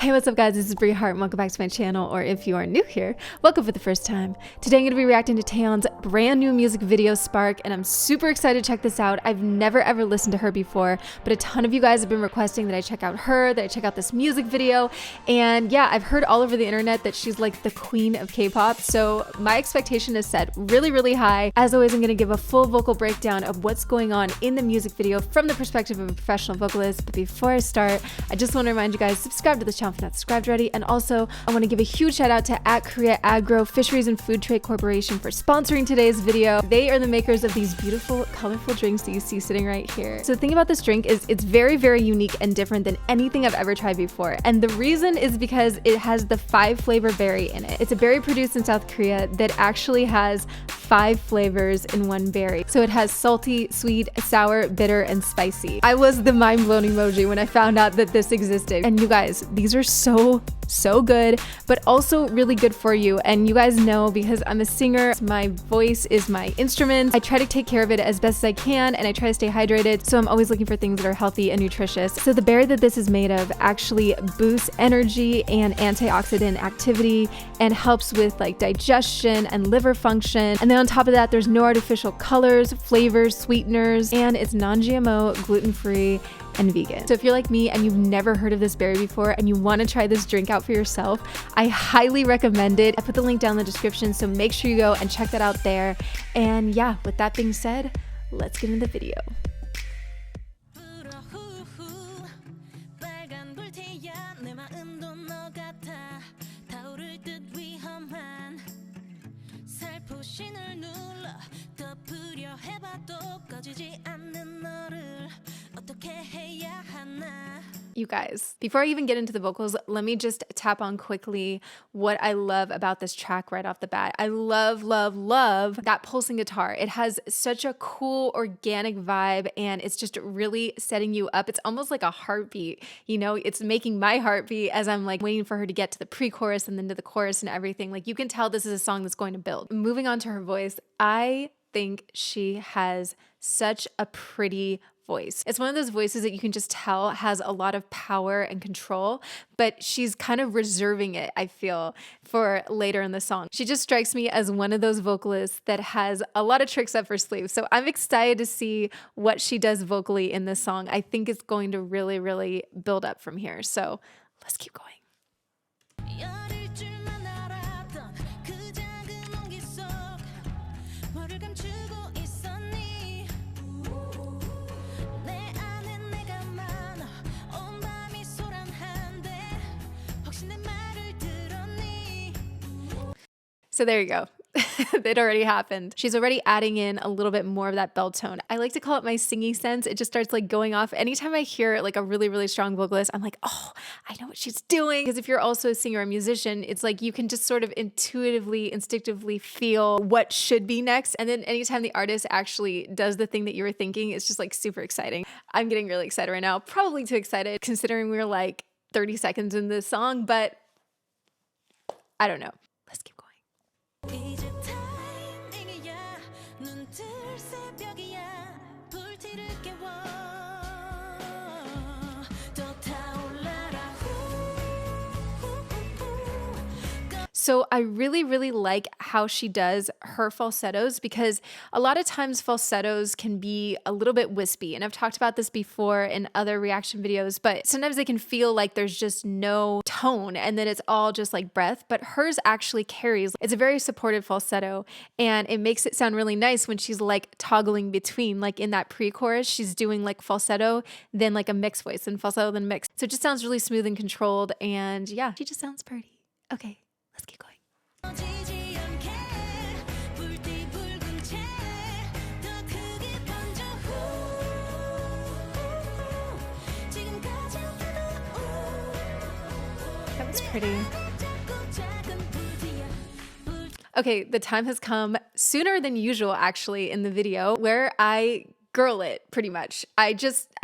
Hey, what's up guys, this is Brie Hart and welcome back to my channel, or if you are new here, welcome for the first time. Today I'm going to be reacting to Taeyeon's brand new music video, Spark, and I'm super excited to check this out. I've never ever listened to her before, but a ton of you guys have been requesting that I check out her, that I check out this music video, and yeah, I've heard all over the internet that she's like the queen of K-pop, so my expectation is set really, really high. As always, I'm going to give a full vocal breakdown of what's going on in the music video from the perspective of a professional vocalist, but before I start, I just want to remind you guys, subscribe to this channel if you're not subscribed already, and also I want to give a huge shout out to @Korea Agro Fisheries and Food Trade Corporation for sponsoring today's video. They are the makers of these beautiful, colorful drinks that you see sitting right here. So the thing about this drink is it's very, very unique and different than anything I've ever tried before, and the reason is because it has the 5-flavor berry in it. It's a berry produced in South Korea that actually has 5 flavors in one berry. So it has salty, sweet, sour, bitter, and spicy. I was the mind-blown emoji when I found out that this existed. And you guys, these are so good, but also really good for you. And you guys know, because I'm a singer, my voice is my instrument. I try to take care of it as best as I can, and I try to stay hydrated, so I'm always looking for things that are healthy and nutritious. So the berry that this is made of actually boosts energy and antioxidant activity and helps with like digestion and liver function. And then on top of that, there's no artificial colors, flavors, sweeteners, and it's non-GMO, gluten-free, and vegan. So if you're like me and you've never heard of this berry before and you want to try this drink out for yourself, I highly recommend it. I put the link down in the description, so make sure you go and check that out there. And yeah, with that being said, let's get into the video. You guys, before I even get into the vocals, let me just tap on quickly what I love about this track right off the bat. I love that pulsing guitar. It has such a cool organic vibe, and it's just really setting you up. It's almost like a heartbeat, you know, it's making my heart beat as I'm like waiting for her to get to the pre-chorus and then to the chorus and everything. Like, you can tell this is a song that's going to build. Moving on to her voice, I think she has such a pretty voice. It's one of those voices that you can just tell has a lot of power and control, but she's kind of reserving it, I feel, for later in the song. She just strikes me as one of those vocalists that has a lot of tricks up her sleeve. So I'm excited to see what she does vocally in this song. I think it's going to really, really build up from here. So let's keep going. So there you go. It already happened. She's already adding in a little bit more of that bell tone. I like to call it my singing sense. It just starts like going off. Anytime I hear like a really, really strong vocalist, I'm like, oh, I know what she's doing. Because if you're also a singer or a musician, it's like you can just sort of intuitively, instinctively feel what should be next. And then anytime the artist actually does the thing that you were thinking, it's just like super exciting. I'm getting really excited right now. Probably too excited considering we're like 30 seconds in this song, but I don't know. Let's keep going. So I really, really like how she does her falsettos, because a lot of times falsettos can be a little bit wispy. And I've talked about this before in other reaction videos, but sometimes they can feel like there's just no tone and then it's all just like breath, but hers actually carries. It's a very supportive falsetto, and it makes it sound really nice when she's like toggling between, like in that pre-chorus, she's doing like falsetto, then like a mixed voice, and falsetto, then mixed. So it just sounds really smooth and controlled, and yeah, she just sounds pretty. Okay. Let's keep going. That was pretty. Okay, the time has come sooner than usual actually in the video where I girl it pretty much. I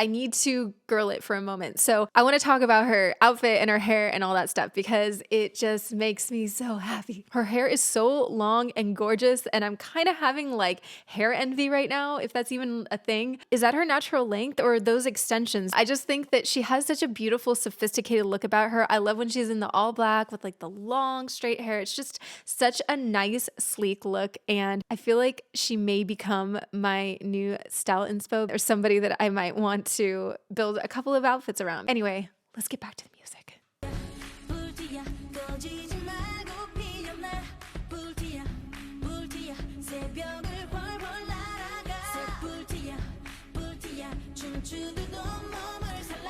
need to girl it for a moment. So I want to talk about her outfit and her hair and all that stuff because it just makes me so happy. Her hair is so long and gorgeous, and I'm kind of having like hair envy right now, if that's even a thing. Is that her natural length or those extensions? I just think that she has such a beautiful, sophisticated look about her. I love when she's in the all black with like the long straight hair. It's just such a nice, sleek look, and I feel like she may become my new style inspo or somebody that I might want to build a couple of outfits around. Anyway, let's get back to the music.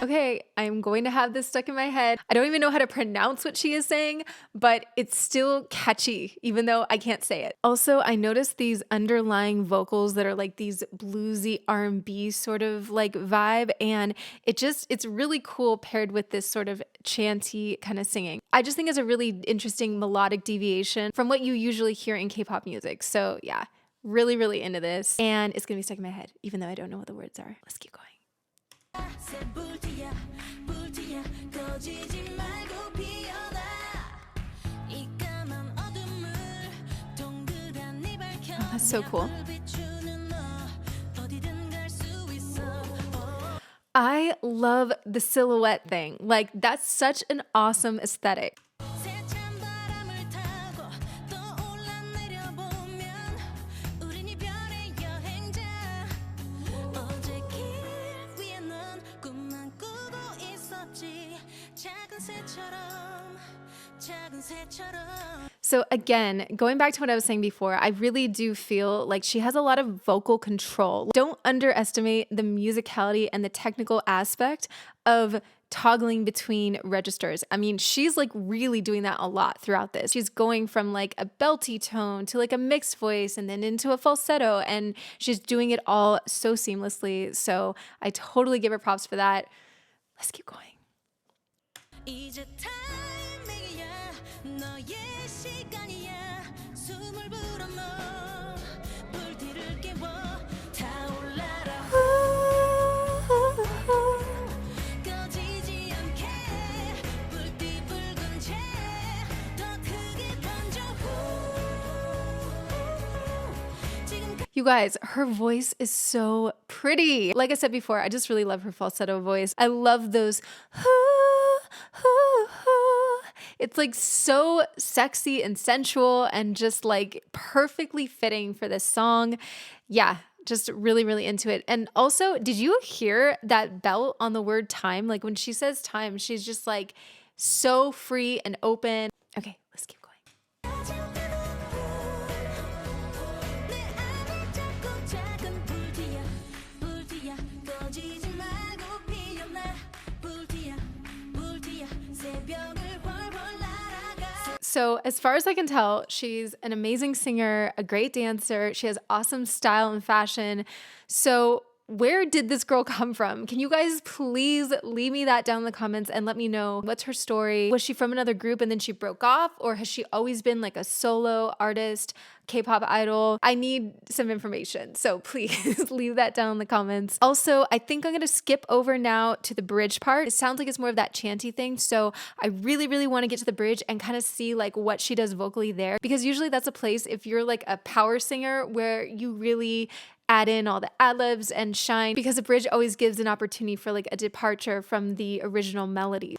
Okay, I'm going to have this stuck in my head. I don't even know how to pronounce what she is saying, but it's still catchy, even though I can't say it. Also, I noticed these underlying vocals that are like these bluesy R&B sort of like vibe, and it's really cool paired with this sort of chanty kind of singing. I just think it's a really interesting melodic deviation from what you usually hear in K-pop music. So yeah, really, really into this, and it's gonna be stuck in my head, even though I don't know what the words are. Let's keep going. Oh, that's so cool. I love the silhouette thing. Like, that's such an awesome aesthetic. So again, going back to what I was saying before, I really do feel like she has a lot of vocal control. Don't underestimate the musicality and the technical aspect of toggling between registers. I mean, she's like really doing that a lot throughout this. She's going from like a belty tone to like a mixed voice and then into a falsetto, and she's doing it all so seamlessly. So I totally give her props for that. Let's keep going. You guys, her voice is so pretty. Like I said before, I just really love her falsetto voice. I love those. It's like so sexy and sensual and just like perfectly fitting for this song. Yeah, just really, really into it. And also, did you hear that belt on the word time? Like when she says time, she's just like so free and open. Okay, let's keep going. So as far as I can tell, she's an amazing singer, a great dancer. She has awesome style and fashion. So where did this girl come from? Can you guys please leave me that down in the comments and let me know what's her story? Was she from another group and then she broke off? Or has she always been like a solo artist, K-pop idol? I need some information, so please leave that down in the comments. Also, I think I'm gonna skip over now to the bridge part. It sounds like it's more of that chanty thing, so I really, really wanna get to the bridge and kind of see like what she does vocally there, because usually that's a place, if you're like a power singer, where you really add in all the ad-libs and shine, because the bridge always gives an opportunity for like a departure from the original melody.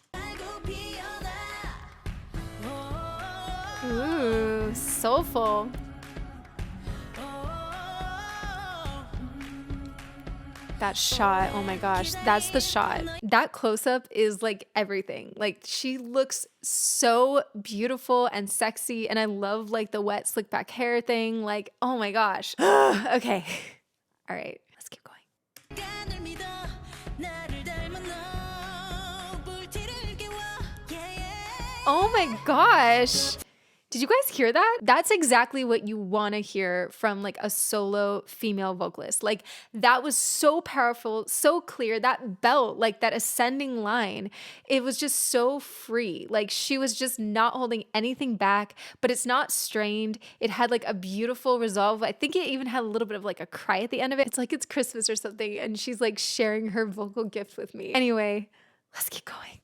Ooh, soulful. That shot, oh my gosh, that's the shot. That close-up is like everything. Like, she looks so beautiful and sexy, and I love like the wet slick back hair thing. Like, oh my gosh. Okay, all right, let's keep going. Oh my gosh. Did you guys hear that? That's exactly what you want to hear from like a solo female vocalist. Like that was so powerful, so clear. That belt, like that ascending line, it was just so free. Like she was just not holding anything back, but it's not strained. It had like a beautiful resolve. I think it even had a little bit of like a cry at the end of it. It's like it's Christmas or something, and she's like sharing her vocal gift with me. Anyway, let's keep going.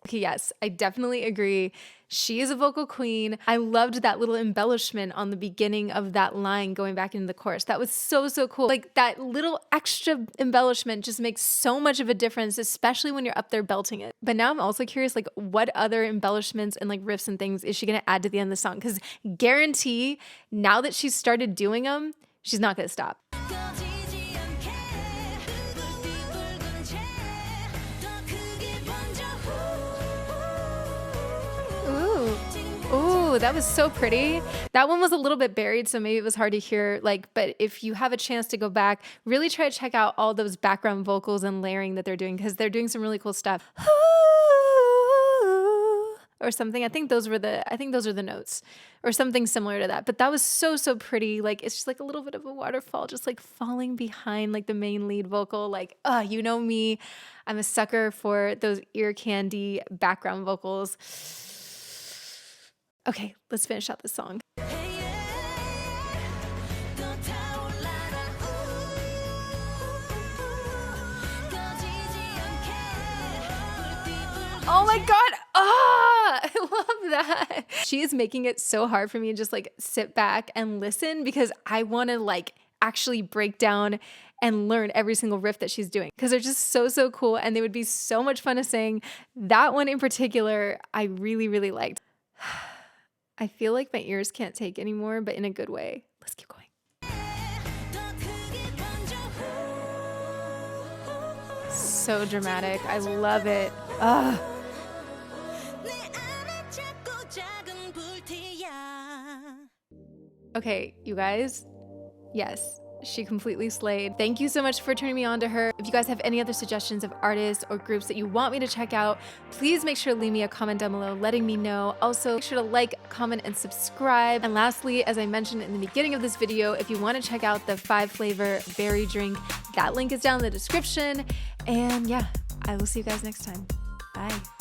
Okay, yes, I definitely agree. She is a vocal queen. I loved that little embellishment on the beginning of that line going back into the chorus. That was so, so cool. Like that little extra embellishment just makes so much of a difference, especially when you're up there belting it. But now I'm also curious, like what other embellishments and like riffs and things is she gonna add to the end of the song? Because guarantee now that she's started doing them, she's not gonna stop. Ooh, that was so pretty. That one was a little bit buried, so maybe it was hard to hear. Like, but if you have a chance to go back, really try to check out all those background vocals and layering that they're doing, because they're doing some really cool stuff. Or something. I think those are the notes or something similar to that. But that was so, so pretty. Like it's just like a little bit of a waterfall, just like falling behind like the main lead vocal. Like, you know me, I'm a sucker for those ear candy background vocals. Okay, let's finish out the song. Oh my God. I love that. She is making it so hard for me to just like sit back and listen, because I want to like actually break down and learn every single riff that she's doing, because they're just so, so cool. And they would be so much fun to sing. That one in particular, I really, really liked. I feel like my ears can't take anymore, but in a good way. Let's keep going. So dramatic. I love it. Okay, you guys. Yes, she completely slayed. Thank you so much for turning me on to her. If you guys have any other suggestions of artists or groups that you want me to check out, please make sure to leave me a comment down below letting me know. Also, make sure to like, comment, and subscribe. And lastly, as I mentioned in the beginning of this video, if you want to check out the 5-flavor berry drink, that link is down in the description. And yeah, I will see you guys next time. Bye.